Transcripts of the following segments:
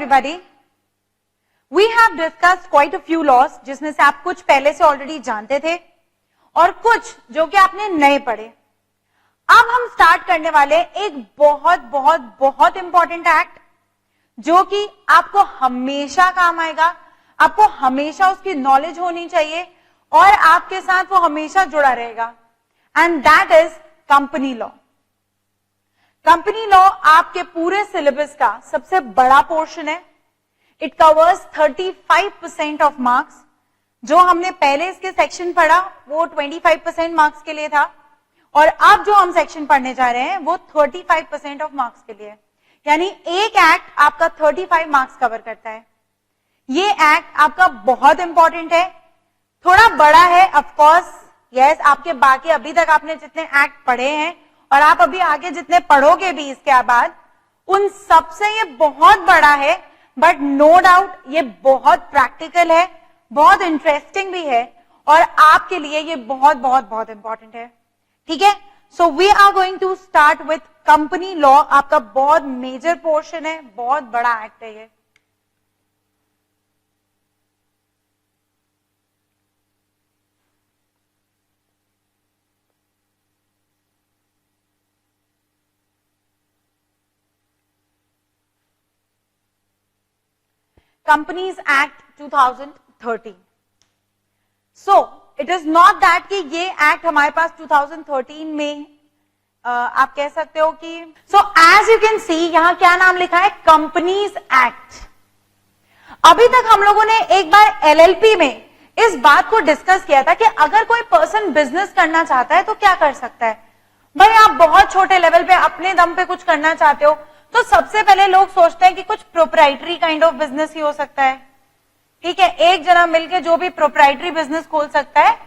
everybody. We have discussed quite a few laws, जिसमें से आप कुछ पहले से ऑलरेडी जानते थे और कुछ जो कि आपने नए पढ़े. अब हम स्टार्ट करने वाले एक बहुत बहुत बहुत इंपॉर्टेंट एक्ट जो कि आपको हमेशा काम आएगा, आपको हमेशा उसकी नॉलेज होनी चाहिए और आपके साथ वो हमेशा जुड़ा रहेगा, and that is company law. Company law आपके पूरे सिलेबस का सबसे बड़ा पोर्शन है. It covers 35% of marks. जो हमने पहले इसके सेक्शन पढ़ा वो 25% मार्क्स के लिए था और अब जो हम सेक्शन पढ़ने जा रहे हैं वो 35% ऑफ मार्क्स के लिए. यानी एक एक्ट आपका 35 मार्क्स कवर करता है. ये एक्ट आपका बहुत इंपॉर्टेंट है, थोड़ा बड़ा है ऑफ कोर्स. यस, आपके बाकी अभी तक आपने जितने एक्ट पढ़े हैं और आप अभी आगे जितने पढ़ोगे भी इसके बाद, उन सबसे ये बहुत बड़ा है, बट नो डाउट ये बहुत प्रैक्टिकल है, बहुत इंटरेस्टिंग भी है और आपके लिए ये बहुत बहुत बहुत इंपॉर्टेंट है. ठीक है, so we are going to start with company law. आपका बहुत मेजर पोर्शन है, बहुत बड़ा एक्ट है ये. Companies Act 2013. So it is not that कि ये एक्ट हमारे पास 2013 में आप कह सकते हो कि so as you can see यहां क्या नाम लिखा है, कंपनीज एक्ट. अभी तक हम लोगों ने एक बार एलएलपी में इस बात को डिस्कस किया था कि अगर कोई पर्सन बिजनेस करना चाहता है तो क्या कर सकता है. भाई आप बहुत छोटे लेवल पे अपने दम पे कुछ करना चाहते हो तो सबसे पहले लोग सोचते हैं कि कुछ प्रोप्राइटरी काइंड ऑफ बिजनेस ही हो सकता है. ठीक है, एक जना मिलके जो भी प्रोप्राइटरी बिजनेस खोल सकता है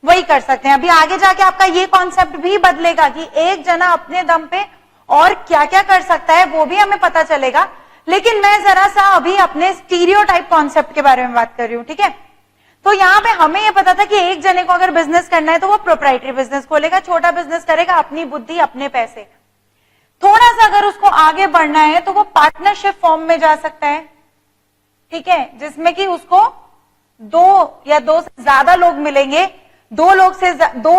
वही कर सकते हैं. अभी आगे जाके आपका ये कॉन्सेप्ट भी बदलेगा कि एक जना अपने दम पे और क्या क्या कर सकता है वो भी हमें पता चलेगा. लेकिन मैं जरा सा अभी अपने स्टीरियोटाइप कॉन्सेप्ट के बारे में बात कर रही हूं. ठीक है, तो यहाँ पे हमें ये पता था कि एक जने को अगर बिजनेस करना है तो वो प्रोप्राइटरी बिजनेस खोलेगा, छोटा बिजनेस करेगा, अपनी बुद्धि अपने पैसे. थोड़ा सा अगर उसको आगे बढ़ना है तो वो पार्टनरशिप फॉर्म में जा सकता है. ठीक है, जिसमें कि उसको दो या दो से ज्यादा लोग मिलेंगे, दो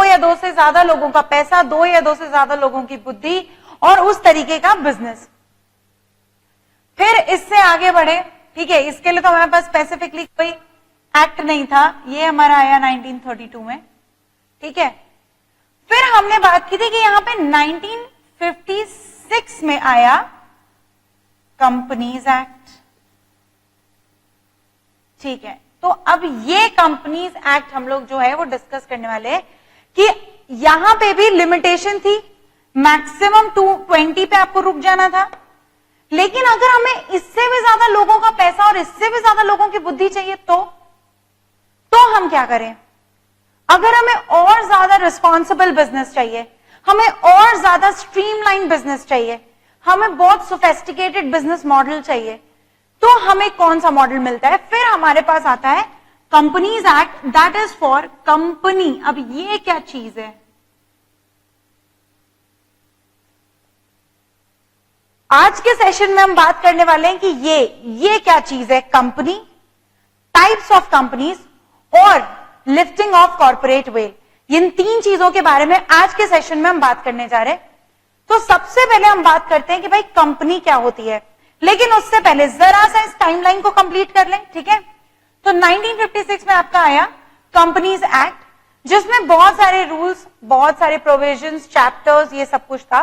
या दो से ज्यादा लोगों का पैसा, दो या दो से ज्यादा लोगों की बुद्धि और उस तरीके का बिजनेस. फिर इससे आगे बढ़े. ठीक है, इसके लिए तो हमारे पास स्पेसिफिकली कोई एक्ट नहीं था, ये हमारा आया 1932 में. ठीक है, फिर हमने बात की थी कि यहां पे 1956 में आया कंपनीज एक्ट. ठीक है, तो अब ये कंपनीज एक्ट हम लोग जो है वो डिस्कस करने वाले हैं कि यहां पे भी लिमिटेशन थी, मैक्सिमम 220 पे आपको रुक जाना था. लेकिन अगर हमें इससे भी ज्यादा लोगों का पैसा और इससे भी ज्यादा लोगों की बुद्धि चाहिए तो हम क्या करें. अगर हमें और ज्यादा रिस्पॉन्सिबल बिजनेस चाहिए, हमें और ज्यादा स्ट्रीमलाइन बिजनेस चाहिए, हमें बहुत सोफेस्टिकेटेड बिजनेस मॉडल चाहिए, तो हमें कौन सा मॉडल मिलता है. फिर हमारे पास आता है companies act, that is for company. अब ये क्या चीज है, आज के सेशन में हम बात करने वाले हैं कि ये क्या चीज है. कंपनी, टाइप्स ऑफ कंपनीज और लिफ्टिंग ऑफ कॉर्पोरेट वेल. इन तीन चीजों के बारे में आज के सेशन में हम बात करने जा रहे हैं. तो सबसे पहले हम बात करते हैं कि भाई कंपनी क्या होती है, लेकिन उससे पहले जरा सा इस टाइमलाइन को कंप्लीट कर लें. ठीक है, तो 1956 में आपका आया कंपनीज एक्ट, जिसमें बहुत सारे रूल्स, बहुत सारे प्रोविजंस, चैप्टर्स, ये सब कुछ था.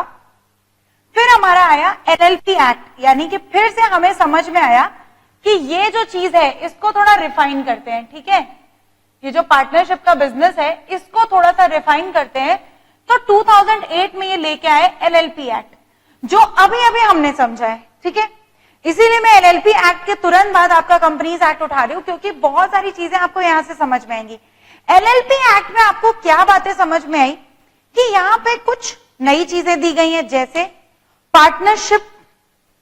फिर हमारा आया एलएलपी एक्ट, यानी कि फिर से हमें समझ में आया कि ये जो चीज है इसको थोड़ा रिफाइन करते हैं. ठीक है, ये जो पार्टनरशिप का बिजनेस है इसको थोड़ा सा रिफाइन करते हैं. तो 2008 में ये लेके आए एलएलपी एक्ट, जो अभी अभी हमने समझा है. ठीक है, इसीलिए मैं एलएलपी एक्ट के तुरंत बाद आपका कंपनीज एक्ट उठा रही हूं, क्योंकि बहुत सारी चीजें आपको यहां से समझ में आएंगी. एलएलपी एक्ट में आपको क्या बातें समझ में आई कि यहां पे कुछ नई चीजें दी गई हैं, जैसे पार्टनरशिप,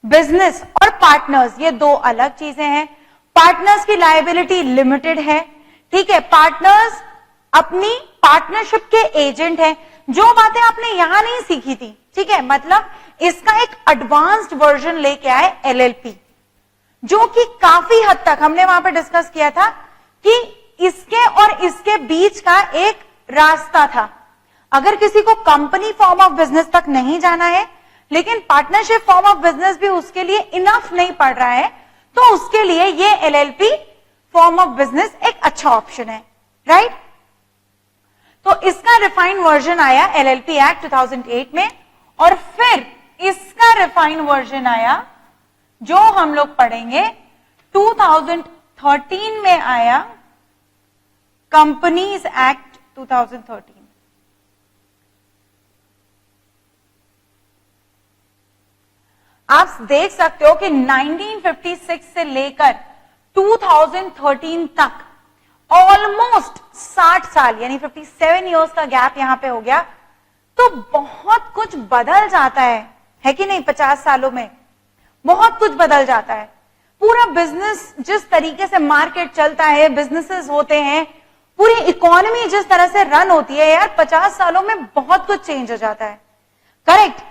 बिजनेस और पार्टनर्स, ये दो अलग चीजें हैं. पार्टनर्स की लायबिलिटी लिमिटेड है. ठीक है, पार्टनर्स अपनी पार्टनरशिप के एजेंट हैं. जो बातें आपने यहां नहीं सीखी थी, ठीक है, मतलब इसका एक एडवांस्ड वर्जन लेके आए एलएलपी, जो कि काफी हद तक हमने वहां पर डिस्कस किया था कि इसके और इसके बीच का एक रास्ता था। अगर किसी को कंपनी फॉर्म ऑफ बिजनेस तक नहीं जाना है, लेकिन पार्टनरशिप फॉर्म ऑफ बिजनेस भी उसके लिए इनफ नहीं पड़ रहा है, तो उसके लिए ये एलएलपी फॉर्म ऑफ बिजनेस एक अच्छा ऑप्शन है, राइट? तो इसका रिफाइंड वर्जन आया एलएलपी एक्ट 2008 में, और फिर इसका रिफाइंड वर्जन आया जो हम लोग पढ़ेंगे 2013 में आया कंपनीज एक्ट 2013। आप देख सकते हो कि 1956 से लेकर 2013 तक ऑलमोस्ट 60 साल यानी 57 इयर्स का गैप यहां पे हो गया। तो बहुत कुछ बदल जाता है कि नहीं? 50 सालों में बहुत कुछ बदल जाता है। पूरा बिजनेस जिस तरीके से मार्केट चलता है, बिजनेसेस होते हैं, पूरी इकोनॉमी जिस तरह से रन होती है यार, 50 सालों में बहुत कुछ चेंज हो जाता है, करेक्ट?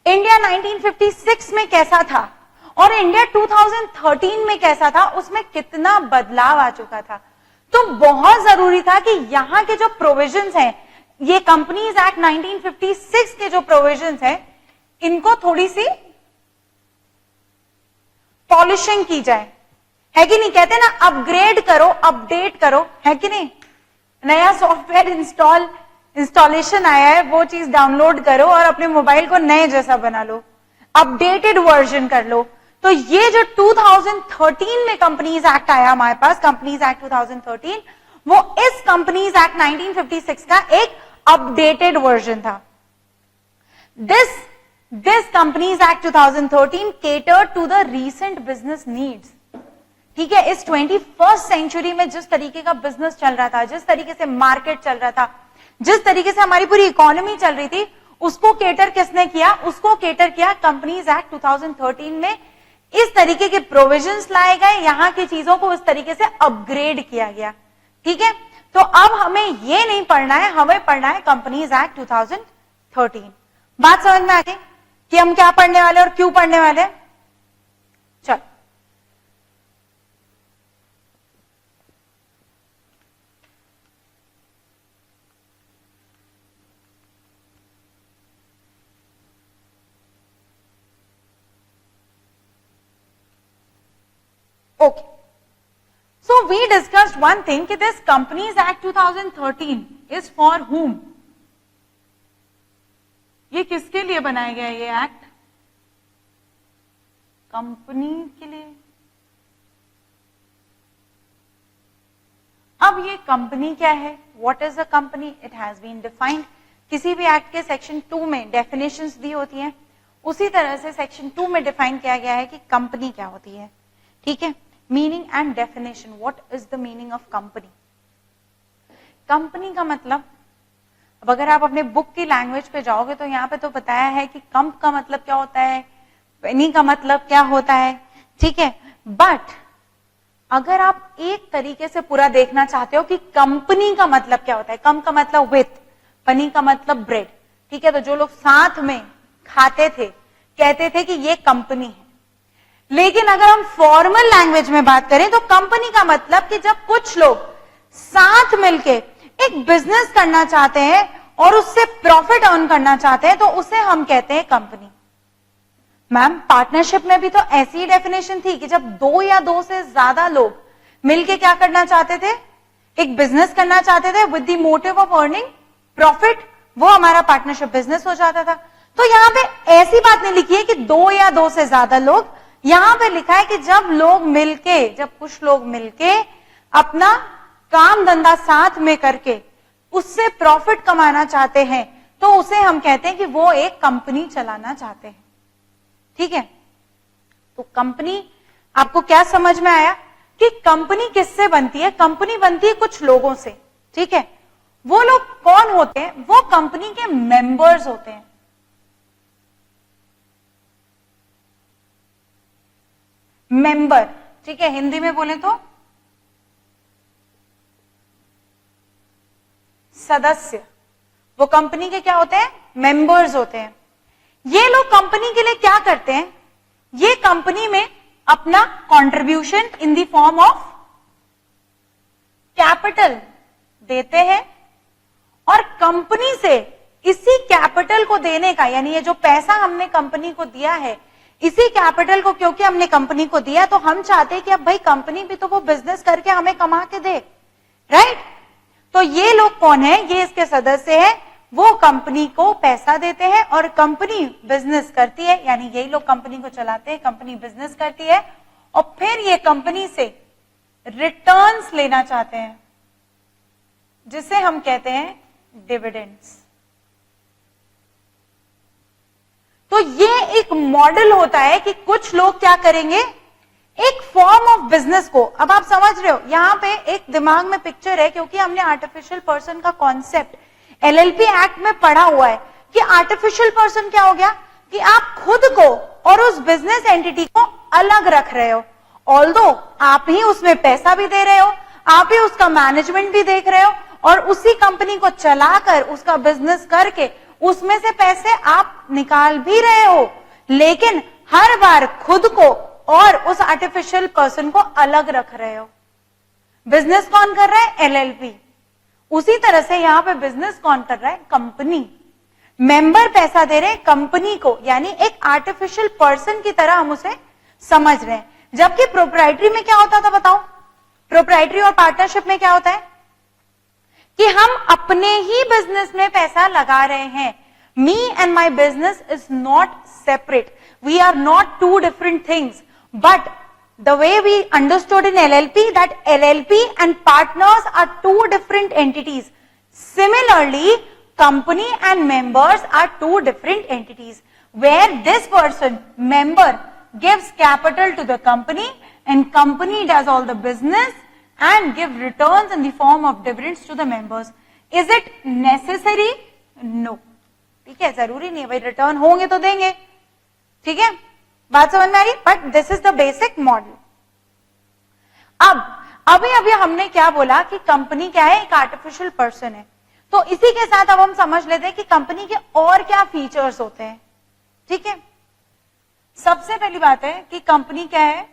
इंडिया 1956 में कैसा था और इंडिया 2013 में कैसा था, उसमें कितना बदलाव आ चुका था। तो बहुत जरूरी था कि यहां के जो प्रोविजंस हैं, ये कंपनीज एक्ट 1956 के जो प्रोविजंस हैं, इनको थोड़ी सी पॉलिशिंग की जाए, है कि नहीं? कहते ना अपग्रेड करो, अपडेट करो, है कि नहीं? नया सॉफ्टवेयर इंस्टॉलेशन आया है, वो चीज डाउनलोड करो और अपने मोबाइल को नए जैसा बना लो, अपडेटेड वर्जन कर लो। तो ये जो 2013 में कंपनीज एक्ट आया हमारे पास, कंपनीज एक्ट 2013, वो इस कंपनीज एक्ट 1956 का एक अपडेटेड वर्जन था। This companies act 2013 catered to the recent business needs। ठीक है, इस 21st सेंचुरी में जिस तरीके का बिजनेस चल रहा था, जिस तरीके से मार्केट चल रहा था, जिस तरीके से हमारी पूरी इकोनॉमी चल रही थी, उसको केटर किसने किया? उसको केटर किया कंपनीज एक्ट 2013 में। इस तरीके के प्रोविजंस लाए गए, यहां की चीजों को इस तरीके से अपग्रेड किया गया। ठीक है, तो अब हमें ये नहीं पढ़ना है, हमें पढ़ना है कंपनीज एक्ट 2013। बात समझ में आ गई कि हम क्या पढ़ने वाले और क्यों पढ़ने वाले? चल Okay. So we discussed one thing कि this Companies Act 2013 is for whom? ये किसके लिए बनाया गया ये एक्ट? कंपनी के लिए। अब ये कंपनी क्या है? What is a company? It has been defined। किसी भी एक्ट के सेक्शन 2 में डेफिनेशंस दी होती हैं, उसी तरह से सेक्शन 2 में डिफाइन किया गया है कि कंपनी क्या होती है। ठीक है, meaning and definition. What is the meaning of company? Company का मतलब, अब अगर आप अपने बुक की लैंग्वेज पे जाओगे तो यहाँ पे तो बताया है कि कंप का मतलब क्या होता है, पेनी का मतलब क्या होता है। ठीक है, बट अगर आप एक तरीके से पूरा देखना चाहते हो कि कंपनी का मतलब क्या होता है, कंप का मतलब विथ, पनी का मतलब ब्रेड। ठीक है, तो जो लोग साथ में खाते थे कहते थे कि ये कंपनी है। लेकिन अगर हम फॉर्मल लैंग्वेज में बात करें तो कंपनी का मतलब कि जब कुछ लोग साथ मिलके एक बिजनेस करना चाहते हैं और उससे प्रॉफिट अर्न करना चाहते हैं तो उसे हम कहते हैं कंपनी। मैम, पार्टनरशिप में भी तो ऐसी ही डेफिनेशन थी कि जब 2 या 2 से ज्यादा लोग मिलके क्या करना चाहते थे, एक बिजनेस करना चाहते थे with the motive of earning profit, वो हमारा पार्टनरशिप बिजनेस हो जाता था। तो यहां पे ऐसी बात नहीं लिखी है कि 2 या 2 से ज्यादा लोग, यहां पे लिखा है कि जब लोग मिलके, जब कुछ लोग मिलके अपना काम धंधा साथ में करके उससे प्रॉफिट कमाना चाहते हैं तो उसे हम कहते हैं कि वो एक कंपनी चलाना चाहते हैं। ठीक है, तो कंपनी आपको क्या समझ में आया कि कंपनी किससे बनती है? कंपनी बनती है कुछ लोगों से। ठीक है, वो लोग कौन होते हैं? वो कंपनी के मेंबर्स होते हैं। मेंबर, ठीक है, हिंदी में बोले तो सदस्य। वो कंपनी के क्या होते हैं? मेंबर्स होते हैं। ये लोग कंपनी के लिए क्या करते हैं? ये कंपनी में अपना contribution in the form of capital देते हैं और कंपनी से इसी कैपिटल को देने का, यानी ये जो पैसा हमने कंपनी को दिया है, इसी कैपिटल को क्योंकि हमने कंपनी को दिया तो हम चाहते हैं कि अब भाई कंपनी भी तो वो बिजनेस करके हमें कमा के दे, राइट? तो ये लोग कौन है? ये इसके सदस्य हैं, वो कंपनी को पैसा देते हैं और कंपनी बिजनेस करती है, यानी यही लोग कंपनी को चलाते हैं, कंपनी बिजनेस करती है और फिर ये कंपनी से रिटर्न्स लेना चाहते हैं जिसे हम कहते हैं डिविडेंड्स। तो ये एक मॉडल होता है कि कुछ लोग क्या करेंगे, एक फॉर्म ऑफ बिजनेस को, अब आप समझ रहे हो यहां पे एक दिमाग में पिक्चर है, क्योंकि हमने आर्टिफिशियल पर्सन का कॉन्सेप्ट एलएलपी एक्ट में पढ़ा हुआ है कि आर्टिफिशियल पर्सन क्या हो गया कि आप खुद को और उस बिजनेस एंटिटी को अलग रख रहे हो, ऑल्दो आप ही उसमें पैसा भी दे रहे हो, आप ही उसका मैनेजमेंट भी देख रहे हो और उसी कंपनी को चलाकर उसका बिजनेस करके उसमें से पैसे आप निकाल भी रहे हो, लेकिन हर बार खुद को और उस आर्टिफिशियल पर्सन को अलग रख रहे हो। बिजनेस कौन कर रहा है? एलएलपी। उसी तरह से यहां पे बिजनेस कौन कर रहा है? कंपनी। मेंबर पैसा दे रहे हैं कंपनी को, यानी एक आर्टिफिशियल पर्सन की तरह हम उसे समझ रहे हैं। जबकि प्रोप्राइटरी में क्या होता था बताओ? प्रोप्राइटरी और पार्टनरशिप में क्या होता है कि हम अपने ही बिजनेस में पैसा लगा रहे हैं। Me and my business is not separate, we are not two different things, but the way we understood in LLP that LLP and partners are two different entities. Similarly, company and members are two different entities, where this person, member, gives capital to the company and company does all the business and give returns in the form of dividends to the members. Is it necessary? No. ठीक है, जरूरी नहीं है भाई, return होंगे तो देंगे, ठीक है, बात समझ में आ रही? But this is the basic model. अब अभी हमने क्या बोला कि कंपनी क्या है? एक आर्टिफिशियल पर्सन है। तो इसी के साथ अब हम समझ लेते हैं कि कंपनी के और क्या फीचर्स होते हैं। ठीक है, सबसे पहली बात है कि कंपनी क्या है?